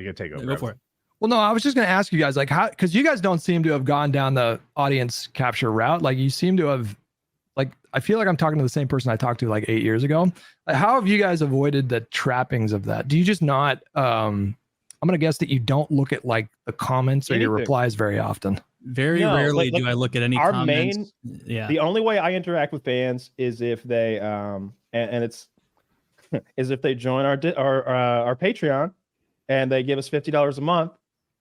You can take over. Go for it. Well, no, I was just going to ask you guys, like, how, because you guys don't seem to have gone down the audience capture route. Like, you seem to have, like, I feel like I'm talking to the same person I talked to like 8 years ago. Like, how have you guys avoided the trappings of that? Do you just not, I'm going to guess that you don't look at like the comments or your replies very often. Very rarely do I look at any comments. The only way I interact with fans is if they, and it's, is if they join our Patreon and they give us $50 a month.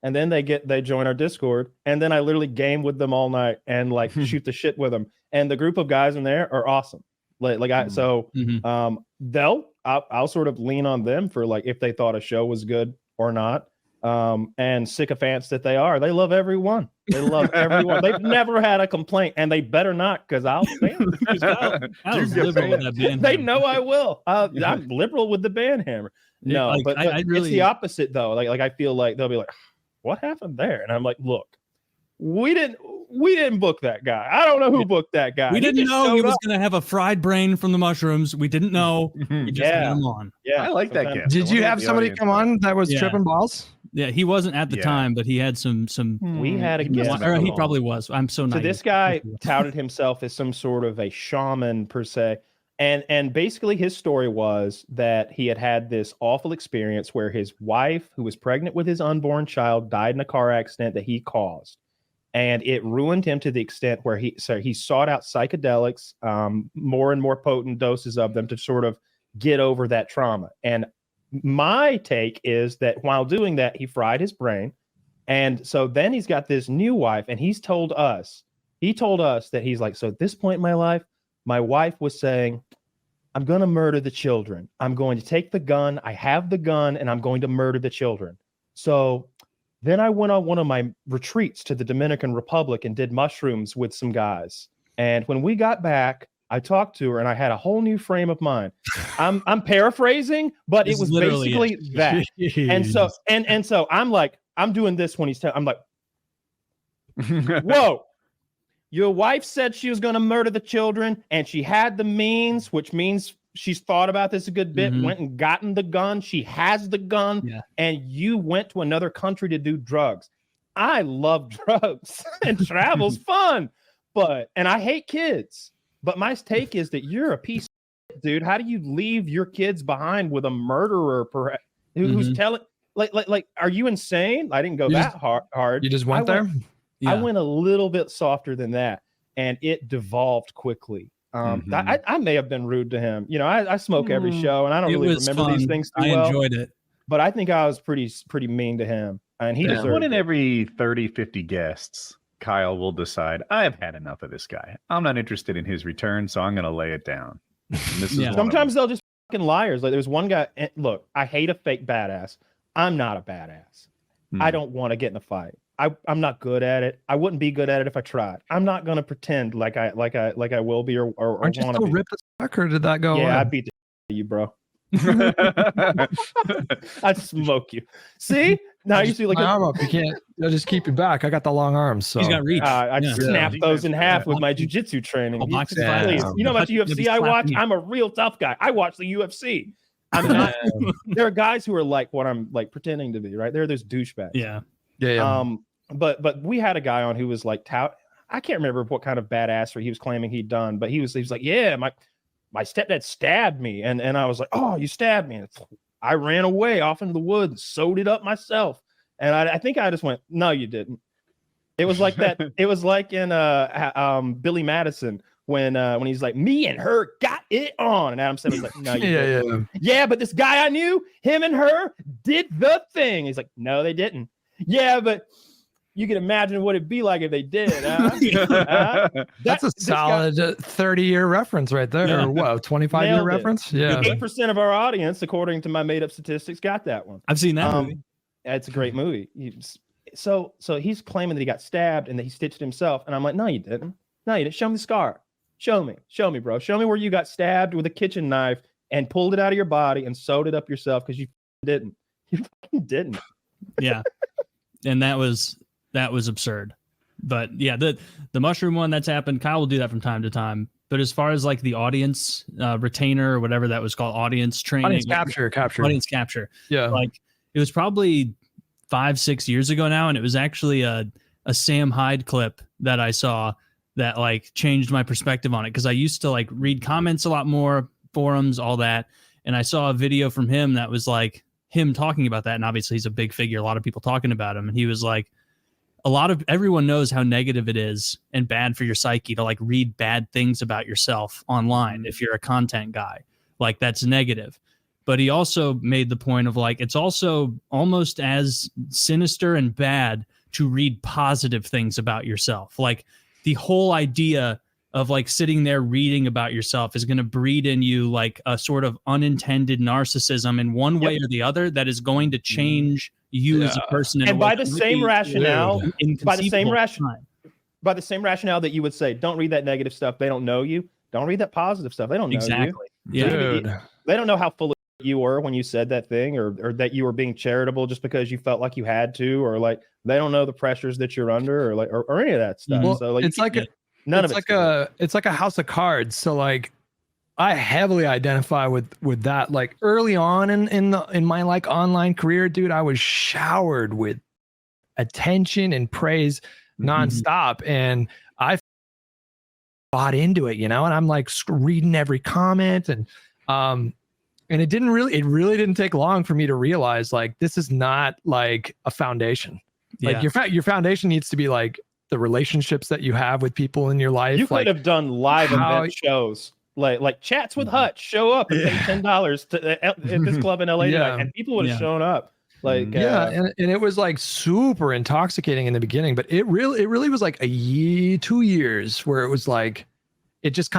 And then they join our Discord, and then I literally game with them all night and like shoot the shit with them. And the group of guys in there are awesome. I'll sort of lean on them for like if they thought a show was good or not. And sycophants that they are, they love everyone. They love everyone. They've never had a complaint, and they better not, because I'll stand. They know I will. I'm liberal with the band hammer. No, like, but I really, it's the opposite though. Like I feel like they'll be like, what happened there? And I'm like, look, we didn't book that guy. I don't know who booked that guy. We didn't know he was going to have a fried brain from the mushrooms. We didn't know. We just had him on. Yeah, I like that guy. Did you have somebody come on that was tripping balls? Yeah, he wasn't at the time, but he had some. We had a guest. Or he probably was. I'm so naive. So this guy touted himself as some sort of a shaman per se. And basically his story was that he had this awful experience where his wife, who was pregnant with his unborn child, died in a car accident that he caused. And it ruined him to the extent where he sought out psychedelics, more and more potent doses of them to sort of get over that trauma. And my take is that while doing that, he fried his brain. And so then he's got this new wife, and he told us that he's like, so at this point in my life, my wife was saying, I'm going to murder the children. I'm going to take the gun. I have the gun, and I'm going to murder the children. So then I went on one of my retreats to the Dominican Republic and did mushrooms with some guys. And when we got back, I talked to her, and I had a whole new frame of mind. I'm paraphrasing, but it was basically that. And so I'm like, I'm doing this when I'm like, whoa. Your wife said she was going to murder the children, and she had the means, which means she's thought about this a good bit, went and gotten the gun. She has the gun, and you went to another country to do drugs. I love drugs, and travel's fun, and I hate kids. But my take is that you're a piece of shit, dude. How do you leave your kids behind with a murderer who's telling, like, are you insane? I didn't go that hard. You just went there? I went a little bit softer than that, and it devolved quickly. I may have been rude to him. You know, I smoke every show, and I don't really remember these things too well. I enjoyed it. But I think I was pretty mean to him, and he deserved one in it. every 30, 50 guests, Kyle will decide, I've had enough of this guy. I'm not interested in his return, so I'm going to lay it down. Sometimes they'll just fucking liars. Like there's one guy, and look, I hate a fake badass. I'm not a badass. I don't want to get in a fight. I'm not good at it. I wouldn't be good at it if I tried. I'm not gonna pretend like I will be or aren't you still ripped as fuck, or did that go away? I beat the shit out of you, bro. I'd smoke you. See? Now you see like my arm up. You can't. I'll just keep you back. I got the long arms. So he's got reach. I snap those in half with my jiu-jitsu training. Please. You know about the UFC I watch? I'm a real tough guy. I watch the UFC. I'm not. There are guys who are like what I'm like pretending to be, right? There are those douchebags. Yeah. But we had a guy on who was like I can't remember what kind of badassery he was claiming he'd done, but he was like, yeah, my stepdad stabbed me, and I was like, oh, you stabbed me. And I ran away off into the woods, and sewed it up myself, and I think I just went, no, you didn't. It was like that. It was like in Billy Madison when he's like, me and her got it on, and Adam Sandler's like, no, you didn't. Yeah, but this guy I knew, him and her did the thing. He's like, no, they didn't. Yeah, but you can imagine what it'd be like if they did. That's a solid 30-year reference right there. Or what, 25-year reference? Yeah. 8% of our audience, according to my made-up statistics, got that one. I've seen that movie. It's a great movie. So he's claiming that he got stabbed and that he stitched himself. And I'm like, no, you didn't. No, you didn't. Show me the scar. Show me, bro. Show me where you got stabbed with a kitchen knife and pulled it out of your body and sewed it up yourself, because you didn't. You fucking didn't. Yeah. And that was absurd. But yeah, the mushroom one that's happened, Kyle will do that from time to time. But as far as like the audience retainer or whatever that was called, audience training, audience capture. Audience capture. Yeah. Like it was probably 5-6 years ago now, and it was actually a Sam Hyde clip that I saw that like changed my perspective on it, because I used to like read comments a lot more, forums, all that, and I saw a video from him that was like him talking about that, and obviously he's a big figure, a lot of people talking about him, and he was like, everyone knows how negative it is and bad for your psyche to like read bad things about yourself online if you're a content guy. Like that's negative. But he also made the point of like, it's also almost as sinister and bad to read positive things about yourself. Like the whole idea of like sitting there reading about yourself is going to breed in you like a sort of unintended narcissism in one way or the other that is going to change you as a person. And by the same rationale, by the same rationale that you would say, don't read that negative stuff. They don't know you. Don't read that positive stuff. They don't know exactly. you. Yeah. Dude. They don't know how full of you were when you said that thing, or that you were being charitable just because you felt like you had to, or like they don't know the pressures that you're under, or like or any of that stuff. Well, So like it's like it's like a house of cards. So like I heavily identify with that. Like early on in my like online career, dude, I was showered with attention and praise nonstop, and I bought into it, and I'm like reading every comment, and it really didn't take long for me to realize like this is not like a foundation. Like your foundation needs to be like the relationships that you have with people in your life. You like, could have done live event shows, like chats with Hutch. Show up and pay $10 at this club in LA tonight, and people would have shown up. Like and it was like super intoxicating in the beginning, but it really was like a year, 2 years where it was like it just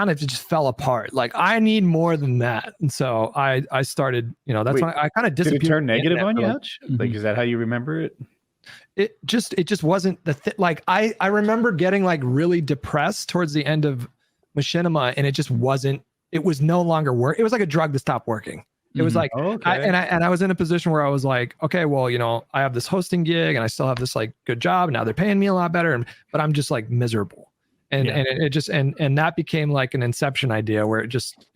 fell apart. Like I need more than that, and so I started. That's when I kind of disappeared. Did it turn negative on you, Hutch? Like, is that how you remember it? It just wasn't the like I remember getting like really depressed towards the end of Machinima, and it was no longer work. It was like a drug that stopped working. It was like, I was in a position where I was like, okay, well, I have this hosting gig and I still have this like good job. And now they're paying me a lot better, but I'm just like miserable. And it just, and that became like an inception idea where it just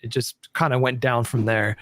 kind of went down from there.